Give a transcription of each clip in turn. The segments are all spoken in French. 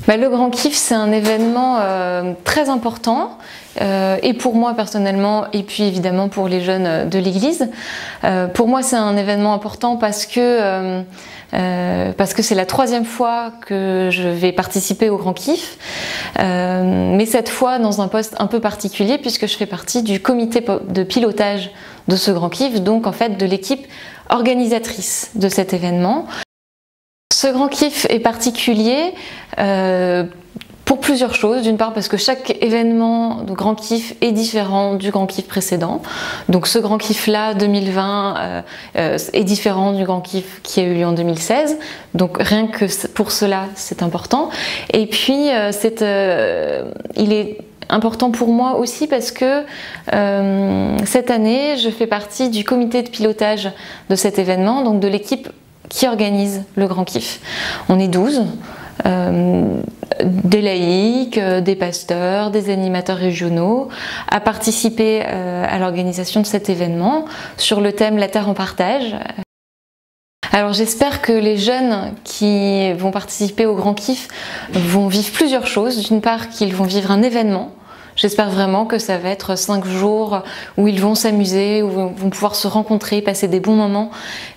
Le Grand Kiff, c'est un événement très important et pour moi personnellement et puis évidemment pour les jeunes de l'église. Pour moi, c'est un événement important parce que c'est la 3e fois que je vais participer au Grand Kiff, mais cette fois dans un poste un peu particulier puisque je fais partie du comité de pilotage de ce Grand Kiff, donc en fait de l'équipe organisatrice de cet événement. Ce Grand Kiff est particulier pour plusieurs choses. D'une part parce que chaque événement de Grand Kiff est différent du Grand Kiff précédent. Donc ce Grand Kiff là 2020 est différent du Grand Kiff qui a eu lieu en 2016. Donc rien que pour cela c'est important. Et puis il est important pour moi aussi parce que cette année je fais partie du comité de pilotage de cet événement, donc de l'équipe qui organise le Grand Kiff. On est 12, des laïcs, des pasteurs, des animateurs régionaux, à participer à l'organisation de cet événement sur le thème La Terre en partage. Alors j'espère que les jeunes qui vont participer au Grand Kiff vont vivre plusieurs choses. D'une part qu'ils vont vivre un événement. J'espère vraiment que ça va être 5 jours où ils vont s'amuser, où ils vont pouvoir se rencontrer, passer des bons moments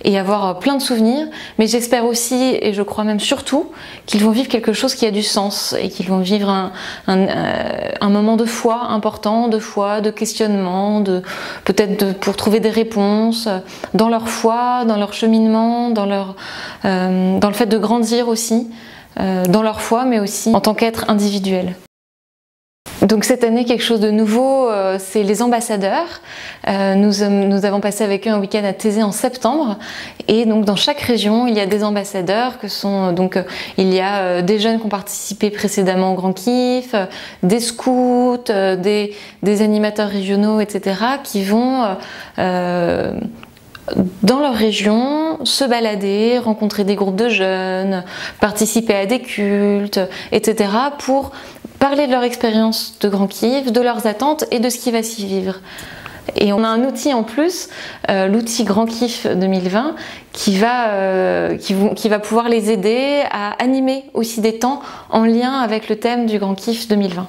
et avoir plein de souvenirs. Mais j'espère aussi, et je crois même surtout, qu'ils vont vivre quelque chose qui a du sens et qu'ils vont vivre un moment de foi important, de questionnement, pour trouver des réponses dans leur foi, dans leur cheminement, dans le fait de grandir aussi, dans leur foi, mais aussi en tant qu'être individuel. Donc cette année, quelque chose de nouveau, c'est les ambassadeurs. Nous avons passé avec eux un week-end à Thésée en septembre, et donc dans chaque région il y a des ambassadeurs il y a des jeunes qui ont participé précédemment au Grand Kiff, des scouts, des animateurs régionaux, etc. qui vont dans leur région, se balader, rencontrer des groupes de jeunes, participer à des cultes, etc. pour parler de leur expérience de Grand Kiff, de leurs attentes et de ce qui va s'y vivre. Et on a un outil en plus, l'outil Grand Kiff 2020, qui va pouvoir les aider à animer aussi des temps en lien avec le thème du Grand Kiff 2020.